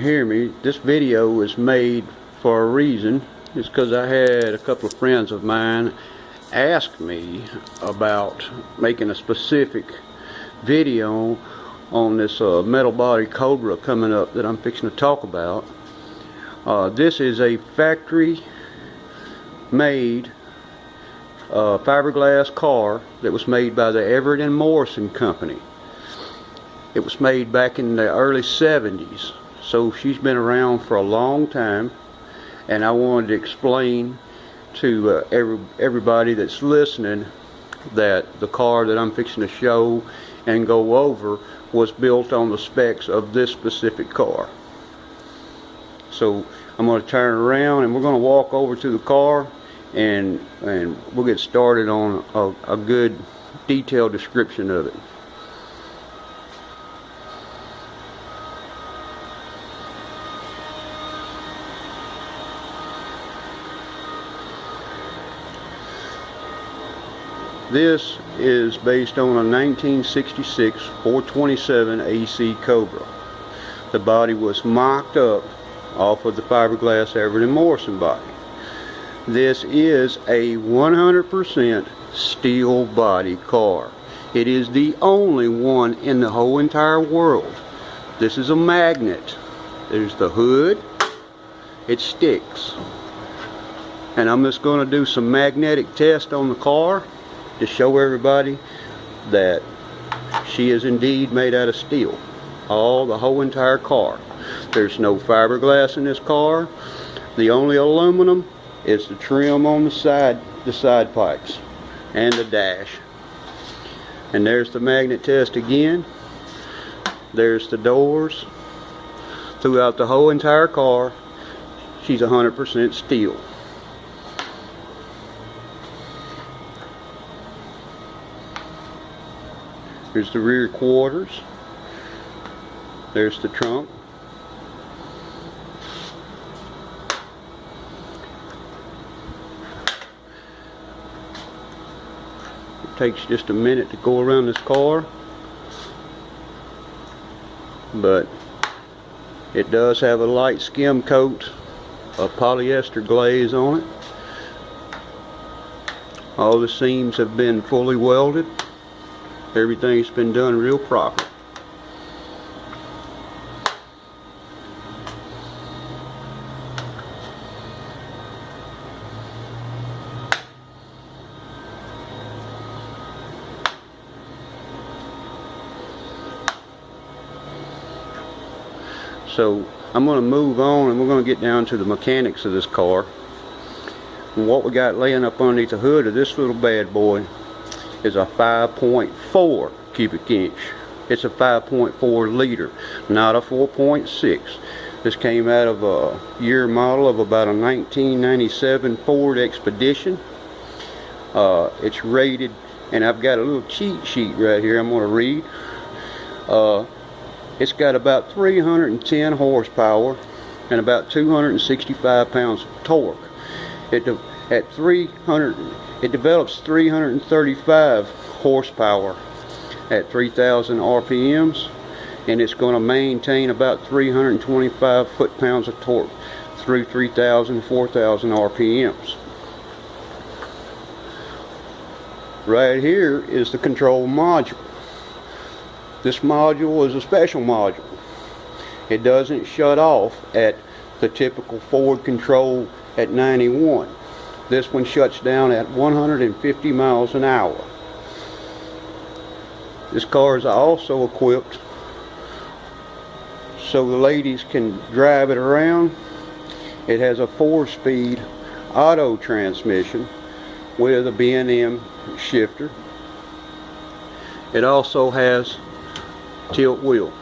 Hear me, this video was made for a reason. It's because I had a couple of friends of mine ask me about making a specific video on this metal body cobra coming up that I'm fixing to talk about. This is a factory made fiberglass car that was made by the Everett and Morrison company. It was made back in the early 70s. So she's been around for a long time, and I wanted to explain to everybody that's listening that the car that I'm fixing to show and go over was built on the specs of this specific car. So I'm going to turn around and we're going to walk over to the car, and we'll get started on a good detailed description of it. This is based on a 1966 427 AC Cobra. The body was mocked up off of the fiberglass Everett and Morrison body. This is a 100% steel body car. It is the only one in the whole entire world. This is a magnet. There's the hood. It sticks. And I'm just going to do some magnetic test on the car to show everybody that she is indeed made out of steel. The whole entire car. There's no fiberglass in this car. The only aluminum is the trim on the side pipes and the dash. And there's the magnet test again. There's the doors. Throughout the whole entire car, she's 100% steel. Here's the rear quarters. There's the trunk. It takes just a minute to go around this car, but it does have a light skim coat of polyester glaze on it. All the seams have been fully welded. Everything's been done real proper. So I'm going to move on, and we're going to get down to the mechanics of this car. And what we got laying up underneath the hood of this little bad boy is a 5.4 cubic inch. It's a 5.4 liter, not a 4.6. This came out of a year model of about a 1997 Ford Expedition. It's rated, and I've got a little cheat sheet right here I'm going to read. It's got about 310 horsepower and about 265 pounds of torque. It develops 335 horsepower at 3,000 RPMs, and it's going to maintain about 325 foot-pounds of torque through 3,000, 4,000 RPMs. Right here is the control module. This module is a special module. It doesn't shut off at the typical Ford control at 91. This one shuts down at 150 miles an hour. This car is also equipped so the ladies can drive it around. It has a 4-speed auto transmission with a B&M shifter. It also has tilt wheel.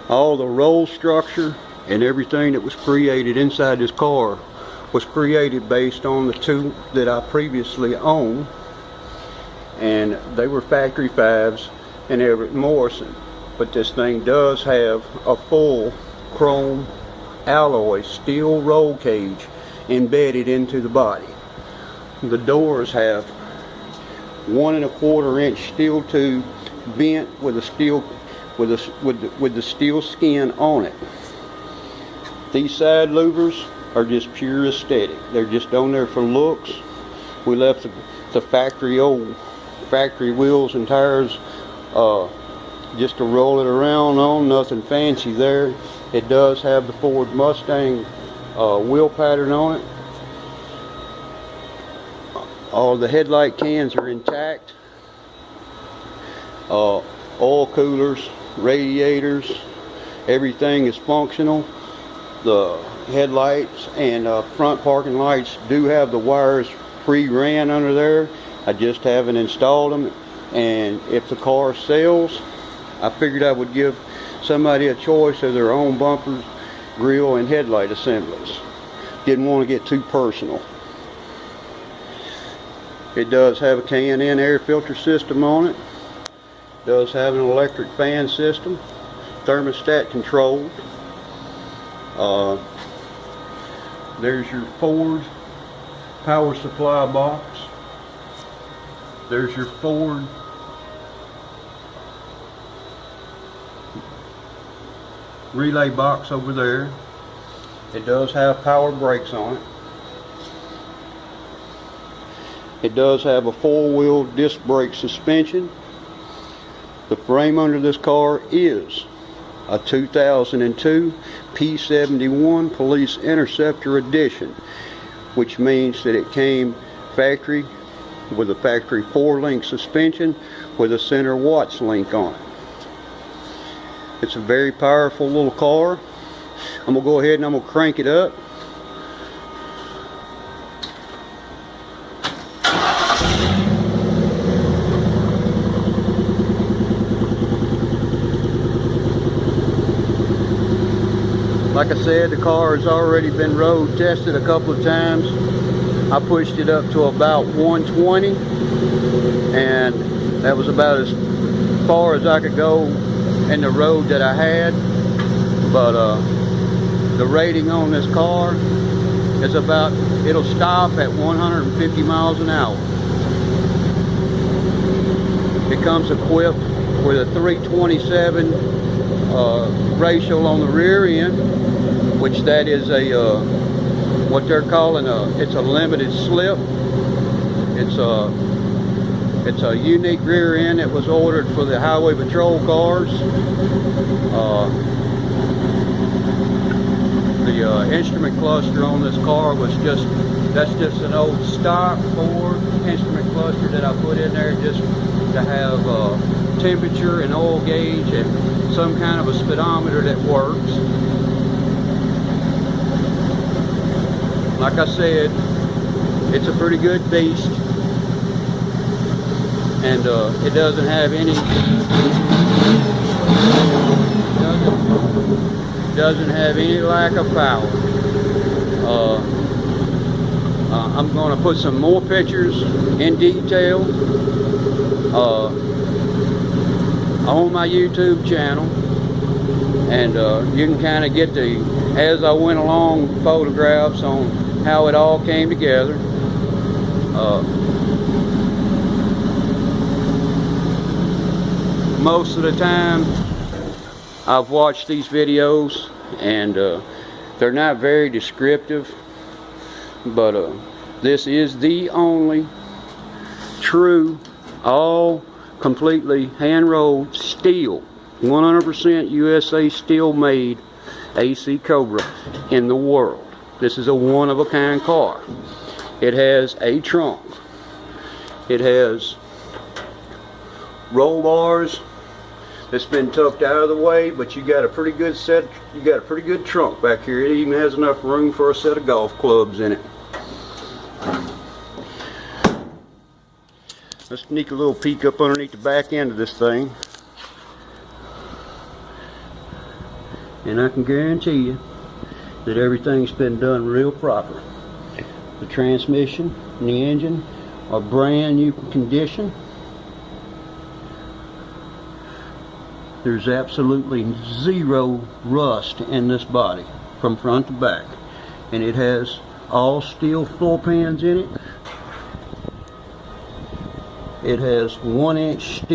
All the roll structure and everything that was created inside this car was created based on the two that I previously owned, and they were factory 5s and Everett Morrison. But this thing does have a full chrome alloy steel roll cage embedded into the body. The doors have 1 1/4 inch steel tube bent with a steel with the steel skin on it. These side louvers are just pure aesthetic. They're just on there for looks. We left the factory wheels and tires just to roll it around on. Nothing fancy there. It does have the Ford Mustang wheel pattern on it. All the headlight cans are intact. Oil coolers, radiators, everything is functional. The headlights and front parking lights do have the wires pre-ran under there. I just haven't installed them, and if the car sells, I figured I would give somebody a choice of their own bumpers, grill, and headlight assemblies. Didn't want to get too personal. It does have a K&N air filter system on it. Does have an electric fan system, thermostat controlled. There's your Ford power supply box. There's your Ford relay box over there. It does have power brakes on it. It does have a 4-wheel disc brake suspension. The frame under this car is a 2002 P71 Police Interceptor Edition, which means that it came factory with a factory 4-link suspension with a center Watts link on it. It's a very powerful little car. I'm going to go ahead and I'm going to crank it up. Like I said, the car has already been road tested a couple of times. I pushed it up to about 120, and that was about as far as I could go in the road that I had. But the rating on this car is about, it'll stop at 150 miles an hour. It comes equipped with a 327 ratio on the rear end, which that is a what they're calling it's a limited slip. It's a unique rear end that was ordered for the highway patrol cars. The instrument cluster on this car was that's just an old stock Ford instrument cluster that I put in there just to have temperature and oil gauge and some kind of a speedometer that works. Like I said, it's a pretty good beast, and it doesn't have any lack of power. I'm going to put some more pictures in detail on my YouTube channel, and you can kind of get the as I went along photographs on how it all came together. Most of the time I've watched these videos, and they're not very descriptive, but this is the only true, all completely hand-rolled steel, 100% USA steel made AC Cobra in the world. This is a one-of-a-kind car. It has a trunk. It has roll bars that's been tucked out of the way, but you got a pretty good set. You got a pretty good trunk back here. It even has enough room for a set of golf clubs in it. Let's sneak a little peek up underneath the back end of this thing, and I can guarantee you that everything's been done real proper. The transmission and the engine are brand new condition. There's absolutely zero rust in this body from front to back, and it has all steel floor pans in it. It has 1-inch steel